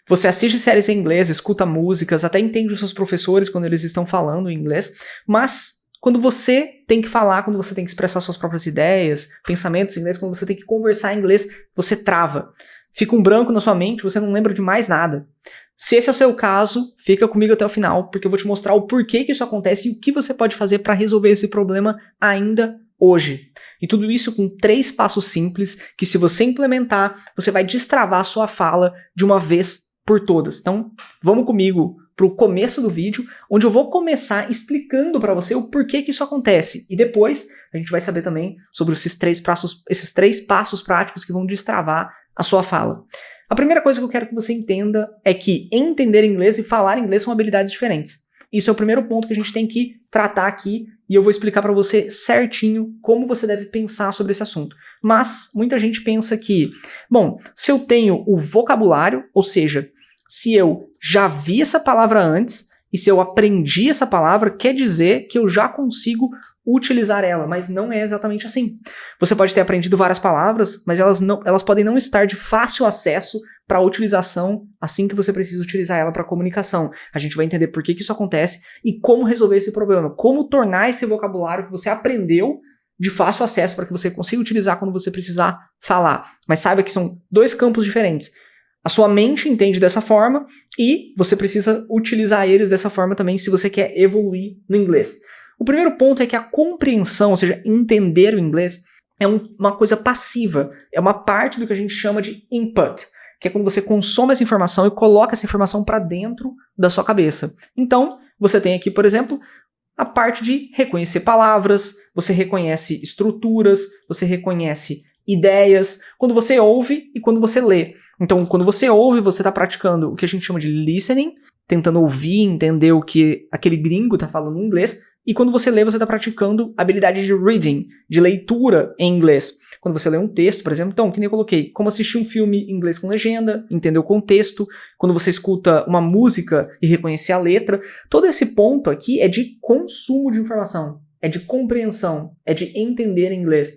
Você assiste séries em inglês, escuta músicas, até entende os seus professores quando eles estão falando em inglês, mas quando você tem que falar, quando você tem que expressar suas próprias ideias, pensamentos em inglês, quando você tem que conversar em inglês, você trava. Fica um branco na sua mente, você não lembra de mais nada. Se esse é o seu caso, fica comigo até o final, porque eu vou te mostrar o porquê que isso acontece e o que você pode fazer para resolver esse problema ainda hoje. E tudo isso com 3 passos simples que, se você implementar, você vai destravar a sua fala de uma vez por todas. Então, vamos comigo para o começo do vídeo, onde eu vou começar explicando para você o porquê que isso acontece. E depois, a gente vai saber também sobre esses 3 passos práticos que vão destravar a sua fala. A primeira coisa que eu quero que você entenda é que entender inglês e falar inglês são habilidades diferentes. Isso é o primeiro ponto que a gente tem que tratar aqui e eu vou explicar para você certinho como você deve pensar sobre esse assunto. Mas muita gente pensa que, bom, se eu tenho o vocabulário, ou seja, se eu já vi essa palavra antes e se eu aprendi essa palavra, quer dizer que eu já consigo utilizar ela, mas não é exatamente assim. Você pode ter aprendido várias palavras, mas elas podem não estar de fácil acesso para a utilização assim que você precisa utilizar ela para comunicação. A gente vai entender por que isso acontece e como resolver esse problema, como tornar esse vocabulário que você aprendeu de fácil acesso para que você consiga utilizar quando você precisar falar. Mas saiba que são 2 campos diferentes. A sua mente entende dessa forma e você precisa utilizar eles dessa forma também se você quer evoluir no inglês. O primeiro ponto é que a compreensão, ou seja, entender o inglês, é uma coisa passiva. É uma parte do que a gente chama de input, que é quando você consome essa informação e coloca essa informação para dentro da sua cabeça. Então, você tem aqui, por exemplo, a parte de reconhecer palavras, você reconhece estruturas, você reconhece ideias, quando você ouve e quando você lê. Então, quando você ouve, você está praticando o que a gente chama de listening, tentando ouvir, entender o que aquele gringo está falando em inglês, e quando você lê, você está praticando a habilidade de reading, de leitura em inglês. Quando você lê um texto, por exemplo, então, que nem eu coloquei, como assistir um filme em inglês com legenda, entender o contexto, quando você escuta uma música e reconhecer a letra, todo esse ponto aqui é de consumo de informação, é de compreensão, é de entender inglês.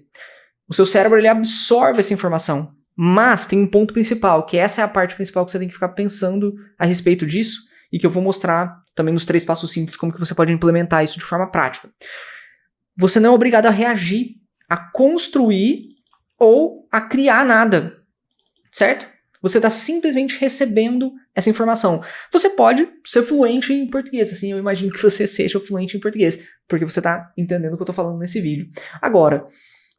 O seu cérebro, ele absorve essa informação, mas tem um ponto principal, que essa é a parte principal que você tem que ficar pensando a respeito disso, e que eu vou mostrar também nos 3 passos simples como que você pode implementar isso de forma prática. Você não é obrigado a reagir, a construir ou a criar nada, certo? Você está simplesmente recebendo essa informação. Você pode ser fluente em português, assim, eu imagino que você seja fluente em português, porque você está entendendo o que eu estou falando nesse vídeo. Agora,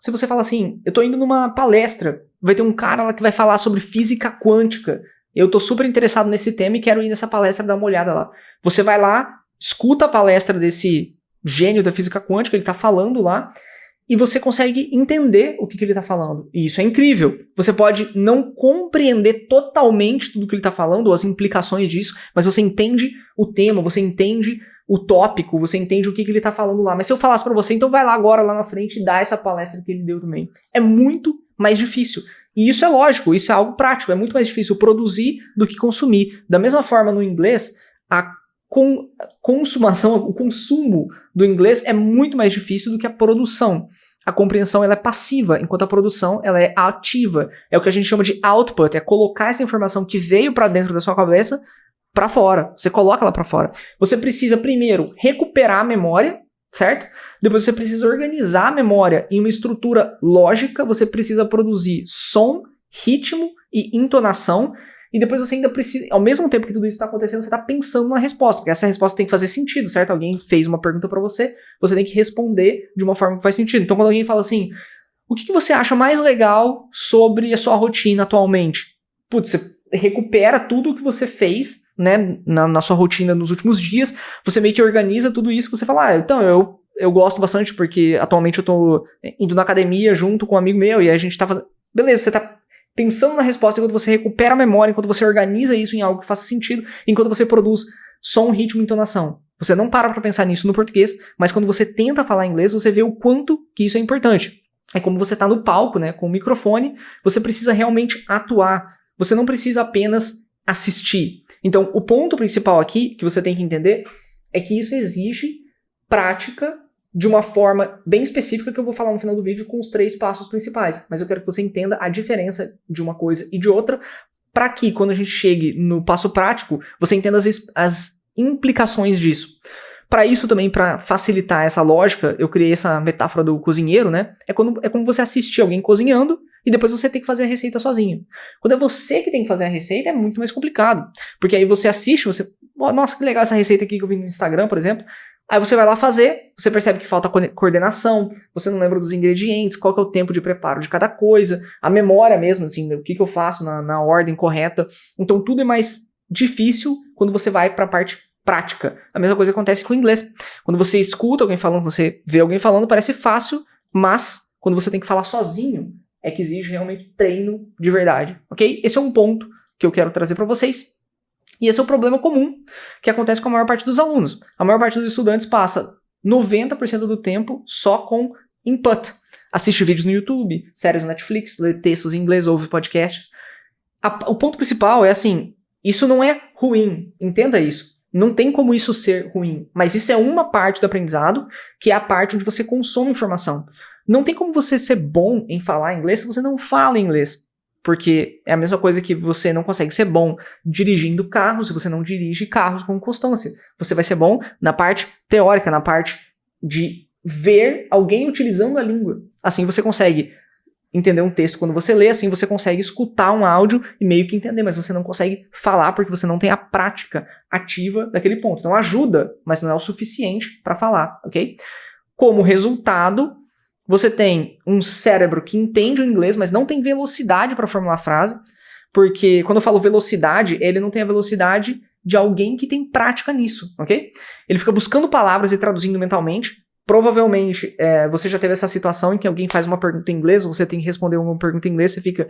se você fala assim, eu estou indo numa palestra, vai ter um cara lá que vai falar sobre física quântica, eu tô super interessado nesse tema e quero ir nessa palestra dar uma olhada lá. Você vai lá, escuta a palestra desse gênio da física quântica, ele tá falando lá, e você consegue entender o que ele tá falando. E isso é incrível. Você pode não compreender totalmente tudo que ele tá falando, ou as implicações disso, mas você entende o tema, você entende o tópico, você entende o que ele tá falando lá. Mas se eu falasse pra você, então vai lá agora, lá na frente, e dá essa palestra que ele deu também. É muito mais difícil. E isso é lógico, isso é algo prático, é muito mais difícil produzir do que consumir. Da mesma forma, no inglês, o consumo do inglês é muito mais difícil do que a produção. A compreensão, ela é passiva, enquanto a produção, ela é ativa. É o que a gente chama de output, é colocar essa informação que veio para dentro da sua cabeça para fora. Você coloca ela para fora. Você precisa primeiro recuperar a memória, certo? Depois você precisa organizar a memória em uma estrutura lógica, você precisa produzir som, ritmo e entonação, e depois você ainda precisa, ao mesmo tempo que tudo isso está acontecendo, você está pensando na resposta, porque essa resposta tem que fazer sentido, certo? Alguém fez uma pergunta para você, você tem que responder de uma forma que faz sentido. Então quando alguém fala assim, o que você acha mais legal sobre a sua rotina atualmente? Putz, você recupera tudo o que você fez, né, na sua rotina nos últimos dias, você meio que organiza tudo isso, você fala, então eu gosto bastante porque atualmente eu tô indo na academia junto com um amigo meu e a gente tá fazendo... Beleza, você tá pensando na resposta enquanto você recupera a memória, enquanto você organiza isso em algo que faça sentido, enquanto você produz som, ritmo e entonação. Você não para pra pensar nisso no português, mas quando você tenta falar inglês, você vê o quanto que isso é importante. É como você tá no palco, né, com o microfone, você precisa realmente atuar. Você não precisa apenas assistir. Então, o ponto principal aqui, que você tem que entender, é que isso exige prática de uma forma bem específica que eu vou falar no final do vídeo com os 3 passos principais. Mas eu quero que você entenda a diferença de uma coisa e de outra para que quando a gente chegue no passo prático, você entenda as implicações disso. Para isso também, para facilitar essa lógica, eu criei essa metáfora do cozinheiro, né? É como você assistir alguém cozinhando e depois você tem que fazer a receita sozinho. Quando é você que tem que fazer a receita, é muito mais complicado. Porque aí você assiste, nossa, que legal essa receita aqui que eu vi no Instagram, por exemplo. Aí você vai lá fazer, você percebe que falta coordenação, você não lembra dos ingredientes, qual que é o tempo de preparo de cada coisa, a memória mesmo, assim, o que eu faço na ordem correta. Então tudo é mais difícil quando você vai para a parte prática. A mesma coisa acontece com o inglês. Quando você escuta alguém falando, você vê alguém falando, parece fácil, mas quando você tem que falar sozinho, é que exige realmente treino de verdade, ok? Esse é um ponto que eu quero trazer para vocês. E esse é o problema comum que acontece com a maior parte dos alunos. A maior parte dos estudantes passa 90% do tempo só com input. Assiste vídeos no YouTube, séries no Netflix, lê textos em inglês, ouve podcasts. O ponto principal é assim, isso não é ruim, entenda isso. Não tem como isso ser ruim, mas isso é uma parte do aprendizado, que é a parte onde você consome informação. Não tem como você ser bom em falar inglês se você não fala inglês. Porque é a mesma coisa que você não consegue ser bom dirigindo carros se você não dirige carros com constância. Você vai ser bom na parte teórica, na parte de ver alguém utilizando a língua. Assim você consegue entender um texto quando você lê, assim você consegue escutar um áudio e meio que entender, mas você não consegue falar porque você não tem a prática ativa daquele ponto. Então ajuda, mas não é o suficiente para falar, ok? Como resultado, você tem um cérebro que entende o inglês, mas não tem velocidade para formular a frase, porque quando eu falo velocidade, ele não tem a velocidade de alguém que tem prática nisso, ok? Ele fica buscando palavras e traduzindo mentalmente. Provavelmente você já teve essa situação em que alguém faz uma pergunta em inglês, você tem que responder uma pergunta em inglês, você fica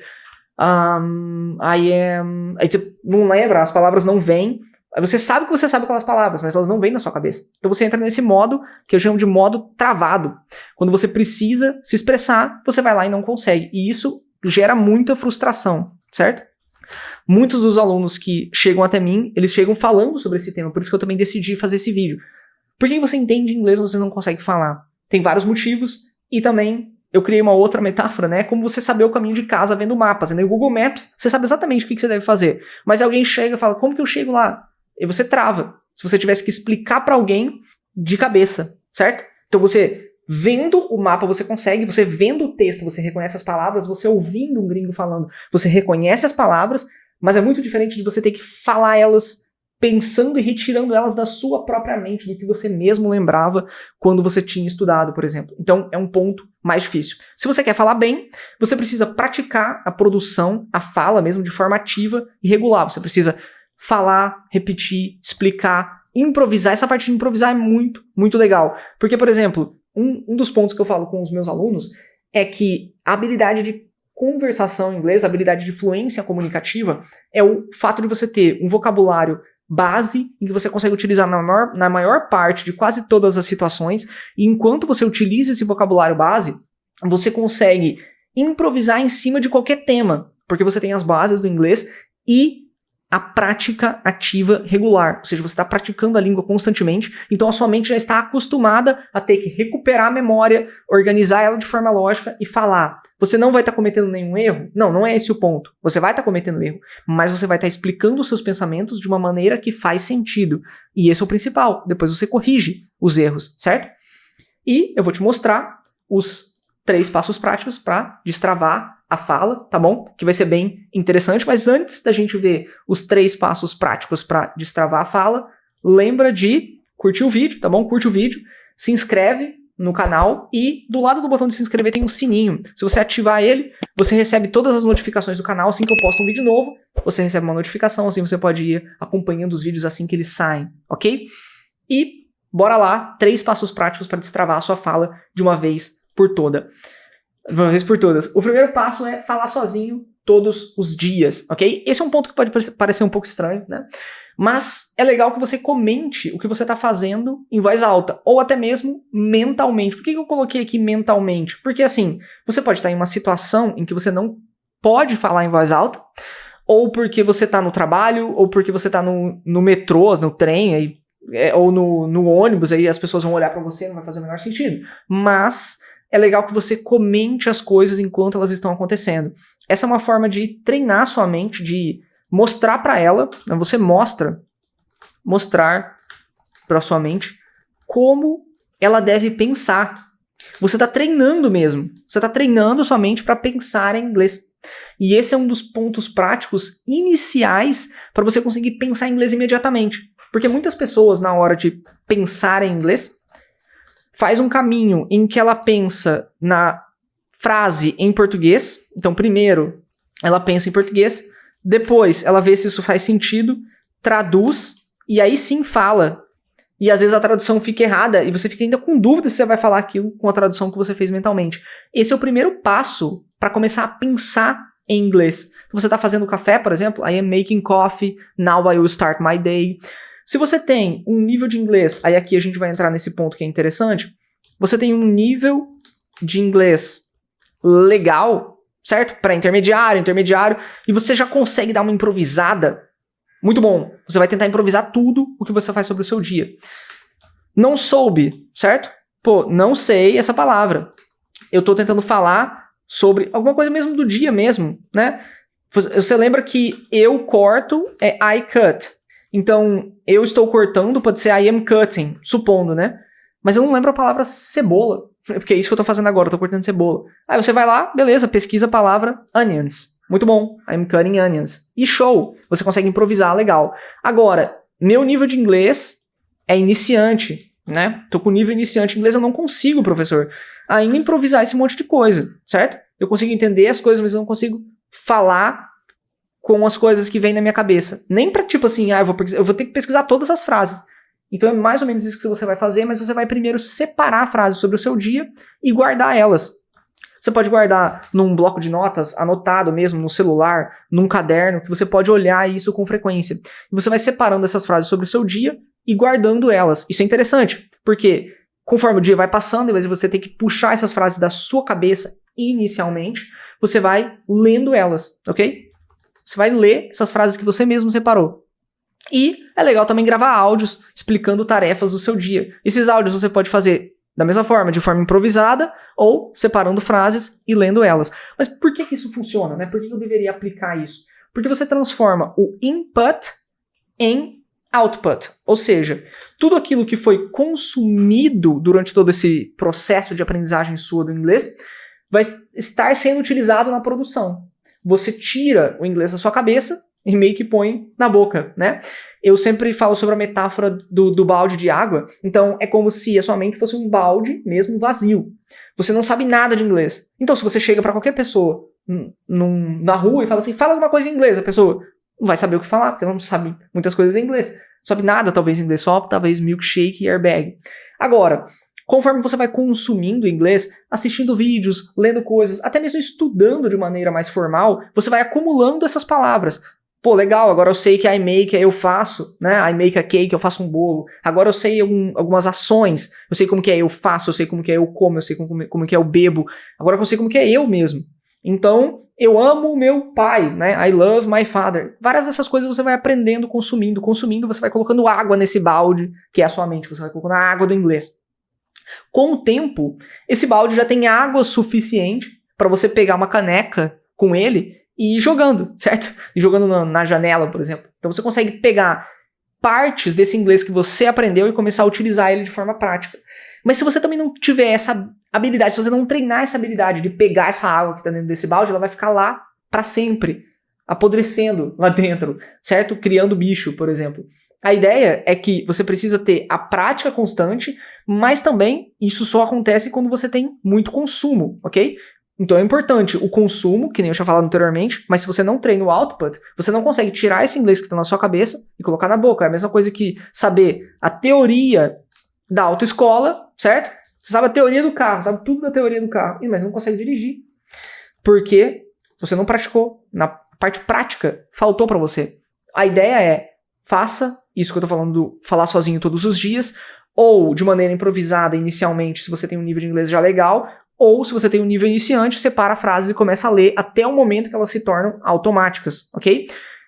I am... Aí você não lembra, as palavras não vêm. Aí você sabe que você sabe aquelas palavras, mas elas não vêm na sua cabeça. Então você entra nesse modo, que eu chamo de modo travado. Quando você precisa se expressar, você vai lá e não consegue. E isso gera muita frustração, certo? Muitos dos alunos que chegam até mim, eles chegam falando sobre esse tema, por isso que eu também decidi fazer esse vídeo. Por que você entende inglês e você não consegue falar? Tem vários motivos, e também eu criei uma outra metáfora, né? Como você saber o caminho de casa vendo mapas. No Google Maps, você sabe exatamente o que você deve fazer. Mas alguém chega e fala, como que eu chego lá? E você trava. Se você tivesse que explicar para alguém de cabeça, certo? Então você vendo o mapa você consegue, você vendo o texto você reconhece as palavras, você ouvindo um gringo falando, você reconhece as palavras, mas é muito diferente de você ter que falar elas pensando e retirando elas da sua própria mente, do que você mesmo lembrava quando você tinha estudado, por exemplo. Então é um ponto mais difícil. Se você quer falar bem, você precisa praticar a produção, a fala mesmo de forma ativa e regular. Você precisa falar, repetir, explicar, improvisar. Essa parte de improvisar é muito, muito legal. Porque, por exemplo, um dos pontos que eu falo com os meus alunos é que a habilidade de conversação em inglês, a habilidade de fluência comunicativa, é o fato de você ter um vocabulário base em que você consegue utilizar na maior parte de quase todas as situações, e enquanto você utiliza esse vocabulário base, você consegue improvisar em cima de qualquer tema, porque você tem as bases do inglês e a prática ativa regular, ou seja, você está praticando a língua constantemente, então a sua mente já está acostumada a ter que recuperar a memória, organizar ela de forma lógica e falar. Você não vai estar cometendo nenhum erro? Não é esse o ponto. Você vai estar cometendo erro, mas você vai estar explicando os seus pensamentos de uma maneira que faz sentido. E esse é o principal. Depois você corrige os erros, certo? E eu vou te mostrar os 3 passos práticos para destravar a fala, tá bom? Que vai ser bem interessante, mas antes da gente ver os 3 passos práticos para destravar a fala, lembra de curtir o vídeo, tá bom? Curte o vídeo, se inscreve no canal e do lado do botão de se inscrever tem um sininho. Se você ativar ele, você recebe todas as notificações do canal. Assim que eu posto um vídeo novo, você recebe uma notificação, assim você pode ir acompanhando os vídeos assim que eles saem, ok? E bora lá, 3 passos práticos para destravar a sua fala de uma vez por todas. O primeiro passo é falar sozinho todos os dias, ok? Esse é um ponto que pode parecer um pouco estranho, né? Mas é legal que você comente o que você está fazendo em voz alta, ou até mesmo mentalmente. Por que eu coloquei aqui mentalmente? Porque assim, você pode estar em uma situação em que você não pode falar em voz alta, ou porque você está no trabalho, ou porque você está no metrô, no trem, aí, ou no ônibus, aí as pessoas vão olhar para você, não vai fazer o menor sentido. Mas é legal que você comente as coisas enquanto elas estão acontecendo. Essa é uma forma de treinar sua mente, de mostrar para ela, né, você mostrar para sua mente como ela deve pensar. Você está treinando mesmo. Você está treinando sua mente para pensar em inglês. E esse é um dos pontos práticos iniciais para você conseguir pensar em inglês imediatamente. Porque muitas pessoas, na hora de pensar em inglês, faz um caminho em que ela pensa na frase em português. Então, primeiro, ela pensa em português. Depois, ela vê se isso faz sentido, traduz e aí sim fala. E às vezes a tradução fica errada e você fica ainda com dúvida se você vai falar aquilo com a tradução que você fez mentalmente. Esse é o primeiro passo para começar a pensar em inglês. Se você está fazendo café, por exemplo, I am making coffee, now I will start my day. Se você tem um nível de inglês, aí aqui a gente vai entrar nesse ponto que é interessante, você tem um nível de inglês legal, certo? Para intermediário, e você já consegue dar uma improvisada. Muito bom. Você vai tentar improvisar tudo o que você faz sobre o seu dia. Não soube, certo? Pô, não sei essa palavra. Eu tô tentando falar sobre alguma coisa mesmo do dia mesmo, né? Você lembra que eu corto é I cut. Então, eu estou cortando pode ser I am cutting, supondo, né? Mas eu não lembro a palavra cebola. Porque é isso que eu tô fazendo agora, eu tô cortando cebola. Aí você vai lá, beleza, pesquisa a palavra onions. Muito bom, I'm cutting onions. E show, você consegue improvisar, legal. Agora, meu nível de inglês é iniciante, né? Tô com nível iniciante em inglês, eu não consigo, professor, ainda improvisar esse monte de coisa, certo? Eu consigo entender as coisas, mas eu não consigo falar com as coisas que vêm na minha cabeça. Nem pra tipo assim, eu vou ter que pesquisar todas as frases. Então é mais ou menos isso que você vai fazer, mas você vai primeiro separar frases sobre o seu dia e guardar elas. Você pode guardar num bloco de notas, anotado mesmo, no celular, num caderno, que você pode olhar isso com frequência. E você vai separando essas frases sobre o seu dia e guardando elas. Isso é interessante, porque conforme o dia vai passando, em vez de você ter que puxar essas frases da sua cabeça inicialmente, você vai lendo elas, ok? Você vai ler essas frases que você mesmo separou. E é legal também gravar áudios explicando tarefas do seu dia. Esses áudios você pode fazer da mesma forma, de forma improvisada, ou separando frases e lendo elas. Mas por que isso funciona, né? Por que eu deveria aplicar isso? Porque você transforma o input em output. Ou seja, tudo aquilo que foi consumido durante todo esse processo de aprendizagem sua do inglês vai estar sendo utilizado na produção. Você tira o inglês da sua cabeça e meio que põe na boca, né? Eu sempre falo sobre a metáfora do balde de água. Então, é como se a sua mente fosse um balde mesmo vazio. Você não sabe nada de inglês. Então, se você chega para qualquer pessoa na rua e fala assim, fala alguma coisa em inglês, a pessoa não vai saber o que falar, porque ela não sabe muitas coisas em inglês. Não sabe nada, talvez, em inglês, só talvez milkshake e airbag. Agora, conforme você vai consumindo inglês, assistindo vídeos, lendo coisas, até mesmo estudando de maneira mais formal, você vai acumulando essas palavras. Pô, legal, agora eu sei que I make, eu faço, né? I make a cake, eu faço um bolo. Agora eu sei algumas ações. Eu sei como que é eu faço, eu sei como que é eu como, eu sei como que é eu bebo. Agora eu sei como que é eu mesmo. Então, eu amo meu pai, né? I love my father. Várias dessas coisas você vai aprendendo, consumindo, você vai colocando água nesse balde, que é a sua mente, você vai colocando a água do inglês. Com o tempo, esse balde já tem água suficiente para você pegar uma caneca com ele e ir jogando, certo? E jogando na janela, por exemplo. Então você consegue pegar partes desse inglês que você aprendeu e começar a utilizar ele de forma prática. Mas se você também não tiver essa habilidade, se você não treinar essa habilidade de pegar essa água que está dentro desse balde, ela vai ficar lá para sempre, apodrecendo lá dentro, certo? Criando bicho, por exemplo. A ideia é que você precisa ter a prática constante, mas também isso só acontece quando você tem muito consumo, ok? Então é importante o consumo, que nem eu tinha falado anteriormente, mas se você não treina o output, você não consegue tirar esse inglês que está na sua cabeça e colocar na boca. É a mesma coisa que saber a teoria da autoescola, certo? Você sabe a teoria do carro, sabe tudo da teoria do carro, mas não consegue dirigir, porque você não praticou. Na parte prática, faltou para você. A ideia é, faça isso que eu tô falando, falar sozinho todos os dias, ou de maneira improvisada inicialmente, se você tem um nível de inglês já legal, ou se você tem um nível iniciante, separa frases e começa a ler até o momento que elas se tornam automáticas, ok?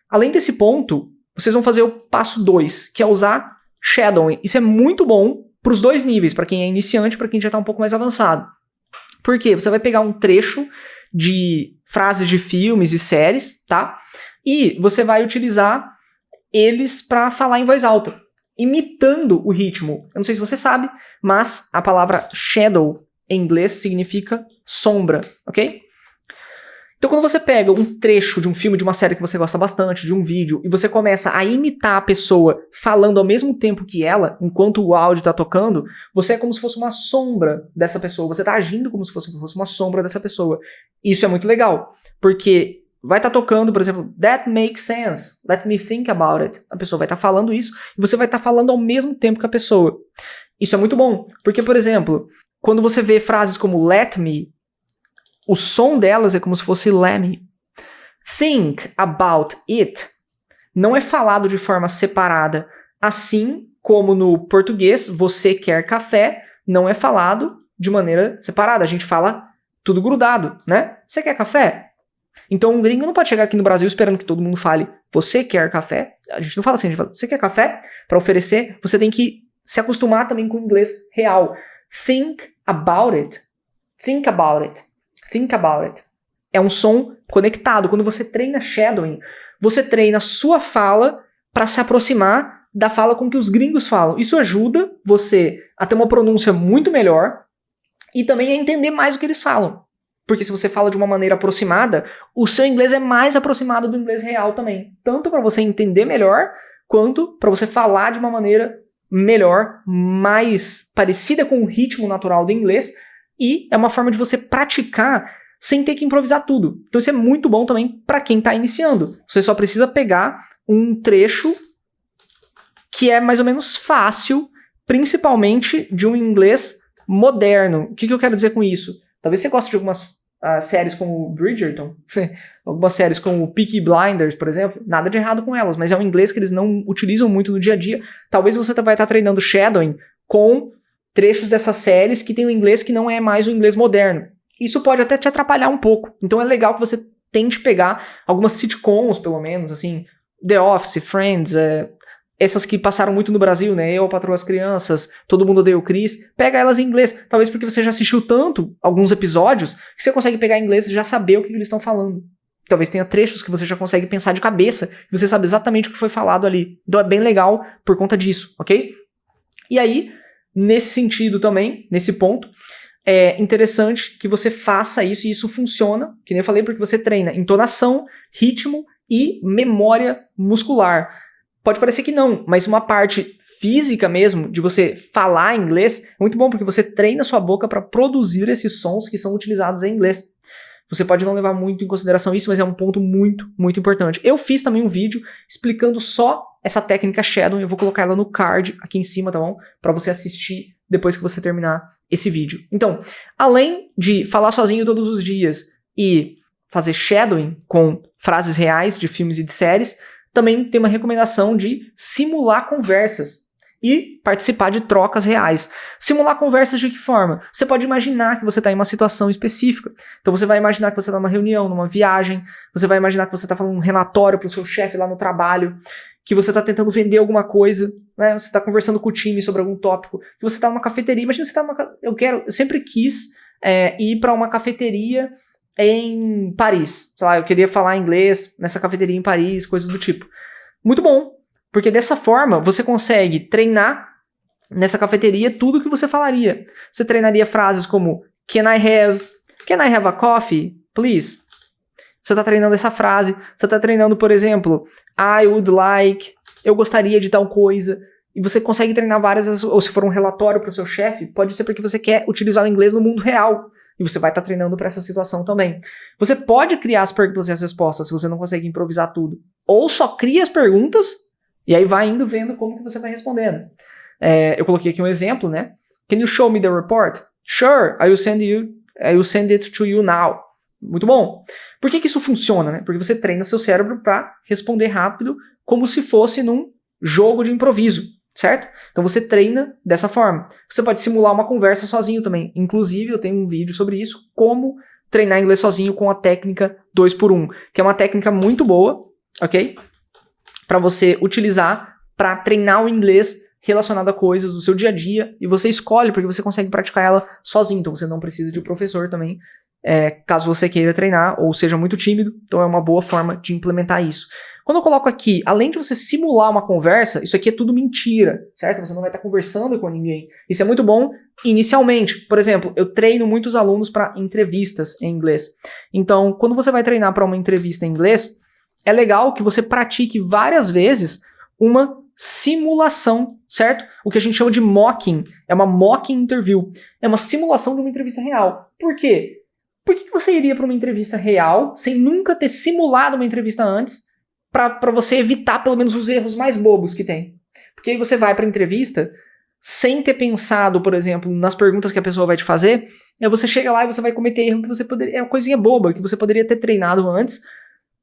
Além desse ponto, vocês vão fazer o passo 2, que é usar shadowing. Isso é muito bom para os dois níveis, para quem é iniciante e para quem já está um pouco mais avançado. Por quê? Você vai pegar um trecho de frases de filmes e séries, tá? E você vai utilizar eles para falar em voz alta, imitando o ritmo. Eu não sei se você sabe, mas a palavra shadow em inglês significa sombra, ok? Então quando você pega um trecho de um filme, de uma série que você gosta bastante, de um vídeo, e você começa a imitar a pessoa falando ao mesmo tempo que ela, enquanto o áudio está tocando, você é como se fosse uma sombra dessa pessoa, você está agindo como se fosse uma sombra dessa pessoa. Isso é muito legal, porque vai estar tocando, por exemplo, that makes sense, let me think about it. A pessoa vai estar falando isso, e você vai estar falando ao mesmo tempo que a pessoa. Isso é muito bom, porque, por exemplo, quando você vê frases como let me, o som delas é como se fosse let me. Think about it não é falado de forma separada, assim como no português, você quer café, não é falado de maneira separada. A gente fala tudo grudado, né? Você quer café? Então um gringo não pode chegar aqui no Brasil esperando que todo mundo fale você quer café. A gente não fala assim, a gente fala você quer café? Para oferecer, você tem que se acostumar também com o inglês real. Think about it. Think about it. Think about it. É um som conectado. Quando você treina shadowing, você treina a sua fala para se aproximar da fala com que os gringos falam. Isso ajuda você a ter uma pronúncia muito melhor e também a entender mais o que eles falam. Porque se você fala de uma maneira aproximada, o seu inglês é mais aproximado do inglês real também. Tanto para você entender melhor, quanto para você falar de uma maneira melhor, mais parecida com o ritmo natural do inglês. E é uma forma de você praticar sem ter que improvisar tudo. Então isso é muito bom também para quem está iniciando. Você só precisa pegar um trecho que é mais ou menos fácil, principalmente de um inglês moderno. O que eu quero dizer com isso? Talvez você goste de algumas séries como Bridgerton, algumas séries como Peaky Blinders, por exemplo. Nada de errado com elas, mas é um inglês que eles não utilizam muito no dia a dia. Talvez você vai estar treinando shadowing com trechos dessas séries que tem um inglês que não é mais o inglês moderno. Isso pode até te atrapalhar um pouco. Então é legal que você tente pegar algumas sitcoms, pelo menos, assim, The Office, Friends, essas que passaram muito no Brasil, né? Eu, a Patroa, as Crianças, Todo Mundo Odeia o Chris. Pega elas em inglês. Talvez porque você já assistiu tanto alguns episódios que você consegue pegar em inglês e já saber o que eles estão falando. Talvez tenha trechos que você já consegue pensar de cabeça e você sabe exatamente o que foi falado ali. Então é bem legal por conta disso, ok? E aí, nesse sentido também, nesse ponto, é interessante que você faça isso e isso funciona, que nem eu falei, porque você treina entonação, ritmo e memória muscular. Pode parecer que não, mas uma parte física mesmo, de você falar inglês, é muito bom, porque você treina sua boca para produzir esses sons que são utilizados em inglês. Você pode não levar muito em consideração isso, mas é um ponto muito, muito importante. Eu fiz também um vídeo explicando só essa técnica Shadow, eu vou colocar ela no card aqui em cima, tá bom? Para você assistir depois que você terminar esse vídeo. Então, além de falar sozinho todos os dias e fazer shadowing com frases reais de filmes e de séries, também tem uma recomendação de simular conversas e participar de trocas reais. Simular conversas de que forma? Você pode imaginar que você está em uma situação específica. Então você vai imaginar que você está numa reunião, numa viagem, você vai imaginar que você está falando um relatório para o seu chefe lá no trabalho, que você está tentando vender alguma coisa, né? Você está conversando com o time sobre algum tópico, que você está numa cafeteria. Imagina você está numa... Eu sempre quis ir para uma cafeteria em Paris. Sei lá, eu queria falar inglês nessa cafeteria em Paris, coisas do tipo. Muito bom, porque dessa forma você consegue treinar nessa cafeteria tudo que você falaria. Você treinaria frases como Can I have a coffee, please? Você está treinando essa frase. Você está treinando, por exemplo, I would like, eu gostaria de tal coisa. E você consegue treinar várias, ou se for um relatório para o seu chefe, pode ser porque você quer utilizar o inglês no mundo real. E você vai estar treinando para essa situação também. Você pode criar as perguntas e as respostas se você não consegue improvisar tudo. Ou só cria as perguntas e aí vai indo vendo como que você vai respondendo. Eu coloquei aqui um exemplo, né? Can you show me the report? Sure, I will send it to you now. Muito bom. Por que isso funciona, né? Porque você treina seu cérebro para responder rápido como se fosse num jogo de improviso, certo? Então você treina dessa forma. Você pode simular uma conversa sozinho também. Inclusive, eu tenho um vídeo sobre isso, como treinar inglês sozinho com a técnica 2x1, que é uma técnica muito boa, ok? Para você utilizar para treinar o inglês relacionado a coisas do seu dia a dia, e você escolhe porque você consegue praticar ela sozinho, então você não precisa de um professor também. caso você queira treinar ou seja muito tímido, então é uma boa forma de implementar isso. Quando eu coloco aqui, além de você simular uma conversa, isso aqui é tudo mentira, certo? Você não vai estar conversando com ninguém. Isso é muito bom inicialmente. Por exemplo, eu treino muitos alunos para entrevistas em inglês. Então, quando você vai treinar para uma entrevista em inglês, é legal que você pratique várias vezes uma simulação, certo? O que a gente chama de mocking. É uma mocking interview. É uma simulação de uma entrevista real. Por quê? Por que você iria para uma entrevista real sem nunca ter simulado uma entrevista antes para você evitar pelo menos os erros mais bobos que tem? Porque aí você vai para a entrevista sem ter pensado, por exemplo, nas perguntas que a pessoa vai te fazer, aí você chega lá e você vai cometer erro que você poderia... É uma coisinha boba que você poderia ter treinado antes,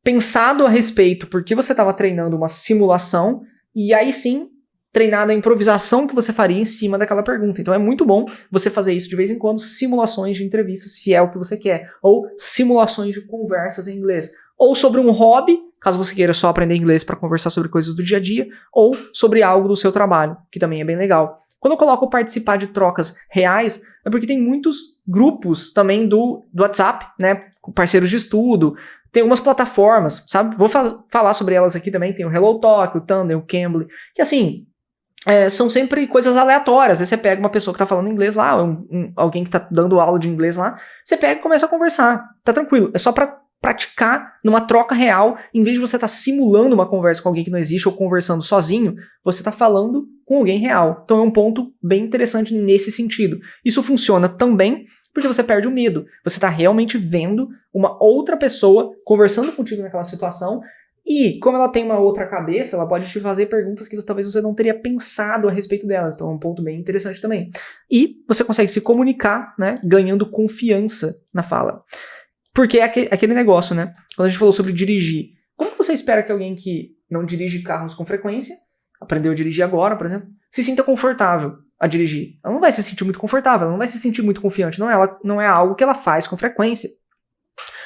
pensado a respeito porque você estava treinando uma simulação e aí sim treinado a improvisação que você faria em cima daquela pergunta. Então é muito bom você fazer isso de vez em quando, simulações de entrevistas, se é o que você quer, ou simulações de conversas em inglês, ou sobre um hobby, caso você queira só aprender inglês para conversar sobre coisas do dia a dia, ou sobre algo do seu trabalho, que também é bem legal. Quando eu coloco participar de trocas reais, é porque tem muitos grupos também do WhatsApp, né, parceiros de estudo, tem umas plataformas, sabe? Vou falar sobre elas aqui também, tem o HelloTalk, o Tandem, o Cambly, que assim... são sempre coisas aleatórias. Aí você pega uma pessoa que tá falando inglês lá, alguém que tá dando aula de inglês lá, você pega e começa a conversar. Tá tranquilo. É só pra praticar numa troca real, em vez de você estar simulando uma conversa com alguém que não existe ou conversando sozinho, você tá falando com alguém real. Então é um ponto bem interessante nesse sentido. Isso funciona também porque você perde o medo. Você tá realmente vendo uma outra pessoa conversando contigo naquela situação. E, como ela tem uma outra cabeça, ela pode te fazer perguntas que talvez você não teria pensado a respeito delas. Então é um ponto bem interessante também. E você consegue se comunicar, né, ganhando confiança na fala. Porque é aquele negócio, né? Quando a gente falou sobre dirigir, como você espera que alguém que não dirige carros com frequência, aprendeu a dirigir agora, por exemplo, se sinta confortável a dirigir? Ela não vai se sentir muito confortável, ela não vai se sentir muito confiante. Não é algo que ela faz com frequência.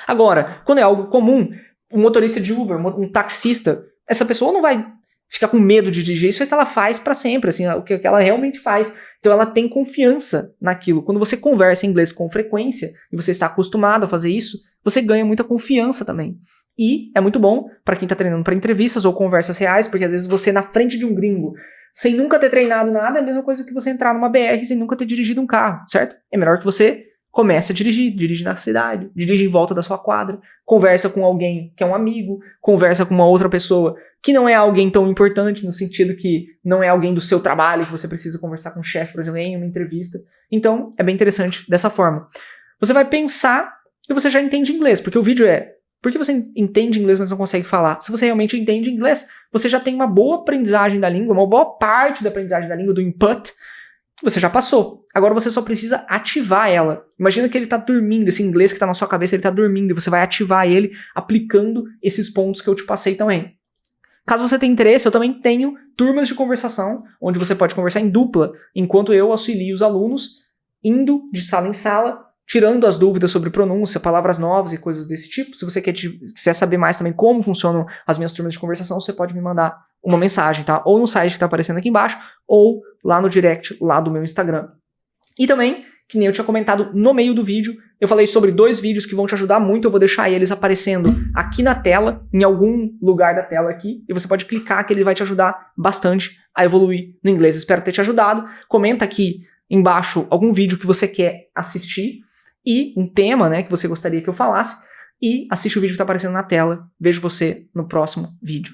Agora, quando é algo comum, um motorista de Uber, um taxista, essa pessoa não vai ficar com medo de dirigir, isso é que ela faz pra sempre, assim, o que ela realmente faz. Então ela tem confiança naquilo. Quando você conversa em inglês com frequência, e você está acostumado a fazer isso, você ganha muita confiança também. E é muito bom pra quem tá treinando pra entrevistas ou conversas reais, porque às vezes você na frente de um gringo, sem nunca ter treinado nada, é a mesma coisa que você entrar numa BR sem nunca ter dirigido um carro, certo? É melhor que você comece a dirige na cidade, dirige em volta da sua quadra, conversa com alguém que é um amigo, conversa com uma outra pessoa que não é alguém tão importante, no sentido que não é alguém do seu trabalho, que você precisa conversar com o chefe, por exemplo, em uma entrevista. Então, é bem interessante dessa forma. Você vai pensar que você já entende inglês, porque o vídeo por que você entende inglês, mas não consegue falar? Se você realmente entende inglês, você já tem uma boa aprendizagem da língua, uma boa parte da aprendizagem da língua, do input, você já passou. Agora você só precisa ativar ela. Imagina que ele tá dormindo, esse inglês que tá na sua cabeça, ele tá dormindo, e você vai ativar ele aplicando esses pontos que eu te passei também. Caso você tenha interesse, eu também tenho turmas de conversação, onde você pode conversar em dupla, enquanto eu auxilio os alunos, indo de sala em sala, tirando as dúvidas sobre pronúncia, palavras novas e coisas desse tipo. Se você quiser saber mais também como funcionam as minhas turmas de conversação, você pode me mandar uma mensagem, tá? Ou no site que tá aparecendo aqui embaixo, ou lá no direct, lá do meu Instagram. E também, que nem eu tinha comentado no meio do vídeo, eu falei sobre 2 vídeos que vão te ajudar muito, eu vou deixar eles aparecendo aqui na tela, em algum lugar da tela aqui, e você pode clicar que ele vai te ajudar bastante a evoluir no inglês. Espero ter te ajudado. Comenta aqui embaixo algum vídeo que você quer assistir, e um tema, né, que você gostaria que eu falasse, e assiste o vídeo que está aparecendo na tela. Vejo você no próximo vídeo.